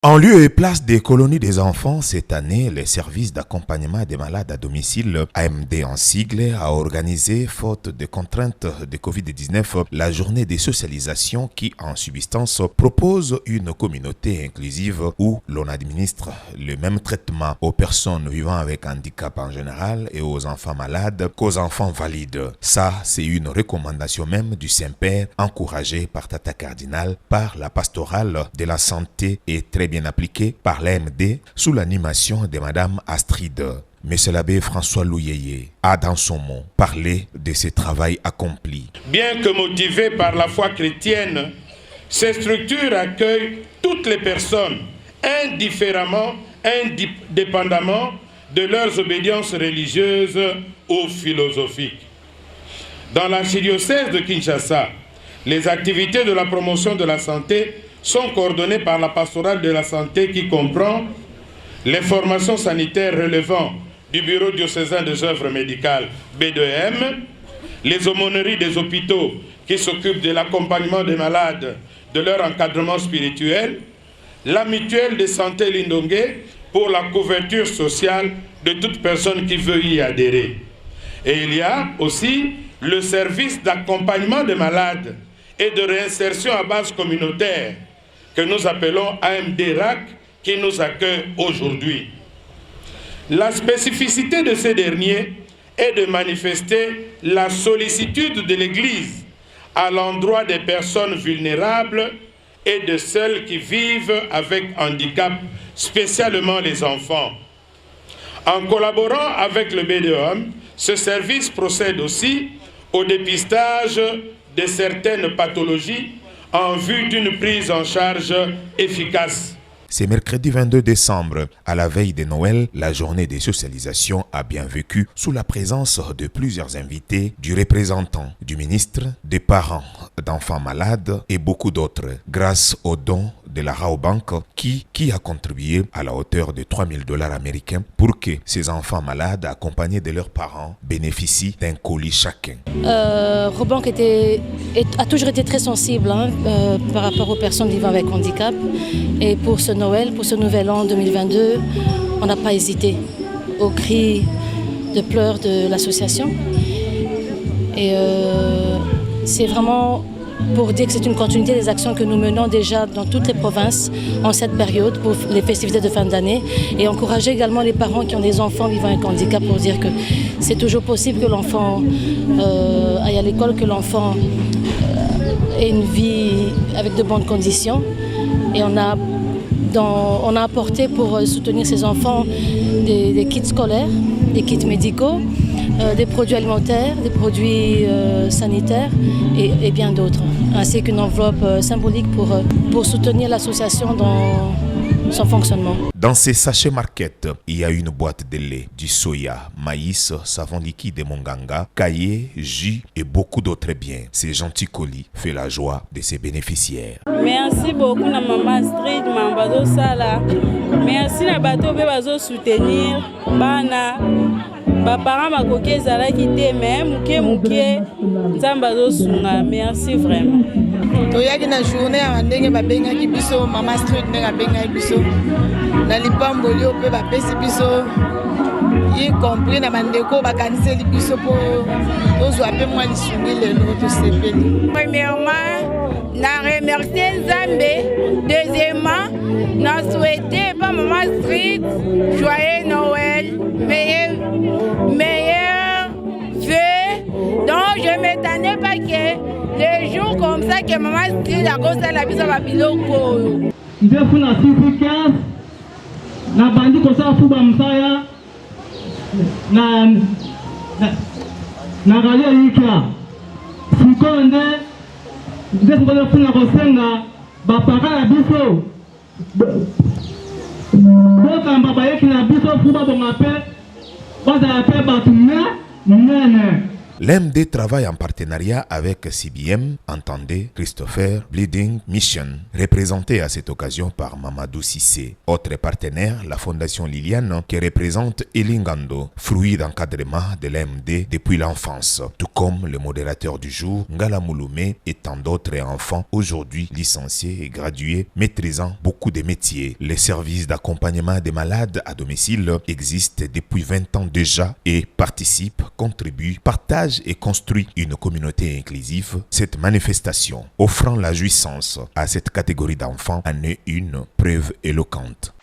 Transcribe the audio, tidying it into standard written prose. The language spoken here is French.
En lieu et place des colonies des enfants, cette année, les services d'accompagnement des malades à domicile, AMD en sigle, a organisé, faute de contraintes de Covid-19, la journée de socialisation qui, en subsistance, propose une communauté inclusive où l'on administre le même traitement aux personnes vivant avec handicap en général et aux enfants malades qu'aux enfants valides. Ça, c'est une recommandation même du Saint-Père, encouragée par Tata Cardinal, par la pastorale de la santé et très bien appliqué par l'AMD sous l'animation de Madame Astrid. Monsieur l'abbé François Louyeye a dans son mot parlé de ce travail accompli. Bien que motivées par la foi chrétienne, ces structures accueillent toutes les personnes indifféremment, indépendamment de leurs obédiences religieuses ou philosophiques. Dans l'archidiocèse de Kinshasa, les activités de la promotion de la santé sont coordonnées par la pastorale de la santé qui comprend les formations sanitaires relevant du bureau diocésain des œuvres médicales B2M, les aumôneries des hôpitaux qui s'occupent de l'accompagnement des malades, de leur encadrement spirituel, la mutuelle de santé Lindongue pour la couverture sociale de toute personne qui veut y adhérer. Et il y a aussi le service d'accompagnement des malades et de réinsertion à base communautaire que nous appelons AMD-RAC, qui nous accueille aujourd'hui. La spécificité de ces derniers est de manifester la sollicitude de l'Église à l'endroit des personnes vulnérables et de celles qui vivent avec handicap, spécialement les enfants. En collaborant avec le BDOM, ce service procède aussi au dépistage de certaines pathologies en vue d'une prise en charge efficace. C'est mercredi 22 décembre, à la veille de Noël, la journée de socialisation a bien vécu sous la présence de plusieurs invités, du représentant, du ministre, des parents d'enfants malades et beaucoup d'autres, grâce aux dons de la Raobank qui a contribué à la hauteur de $3000 américains pour que ces enfants malades accompagnés de leurs parents bénéficient d'un colis chacun. Raobank a toujours été très sensible par rapport aux personnes vivant avec handicap, et pour ce Noël, pour ce nouvel an 2022, on n'a pas hésité aux cris de pleurs de l'association. Et c'est vraiment pour dire que c'est une continuité des actions que nous menons déjà dans toutes les provinces en cette période pour les festivités de fin d'année, et encourager également les parents qui ont des enfants vivant avec handicap pour dire que c'est toujours possible que l'enfant aille à l'école, que l'enfant ait une vie avec de bonnes conditions. Et on a apporté pour soutenir ces enfants des kits scolaires, des kits médicaux, des produits alimentaires, des produits sanitaires et bien d'autres, ainsi qu'une enveloppe symbolique pour soutenir l'association dans son fonctionnement. Dans ces sachets marquettes, il y a une boîte de lait, du soya, maïs, savon liquide de monganga, cahiers, jus et beaucoup d'autres biens. Ces gentils colis font la joie de ses bénéficiaires. Merci beaucoup à Maman Street, Mambazo Sala. Merci à Bato Bebazo soutenir Bana. Parents makoki ezalaki te mais muke nzambe azosunga. Merci vraiment. Toyaki na journée ya ndenge babengaki biso Mama Street ndenge abengaki biso na lipamboli ope bapesi biso y compris na bandeko bakaniseli biso po tozwa pe mwa lisungi lelo tosepeli. Premièrement, na remercier Nzambe. Deuxièmement, na souhaiter pas Mama Street joyeux Noël, meilleur vœu. Donc je m'étonnais pas que les jours comme ça que Maman Street a commencé la biso ba biloko. Nde funa siku 15 na bandi ko sa fuba msaya na galia yika sikonde nde ko funa ko senga ba pakala biso bokamba bayeki na biso fuba bonga pe bazala pe batu nene L'AMD travaille en partenariat avec CBM, entendez Christopher Bleeding Mission, représenté à cette occasion par Mamadou Sissé. Autre partenaire, la Fondation Liliane, qui représente Elingando, fruit d'encadrement de l'AMD depuis l'enfance, tout comme le modérateur du jour, Ngala Mouloumé, et tant d'autres enfants aujourd'hui licenciés et gradués, maîtrisant beaucoup de métiers. Les services d'accompagnement des malades à domicile existent depuis 20 ans déjà et participent, contribuent, partagent et construisent une communauté inclusive. Cette manifestation offrant la jouissance à cette catégorie d'enfants en est une preuve éloquente.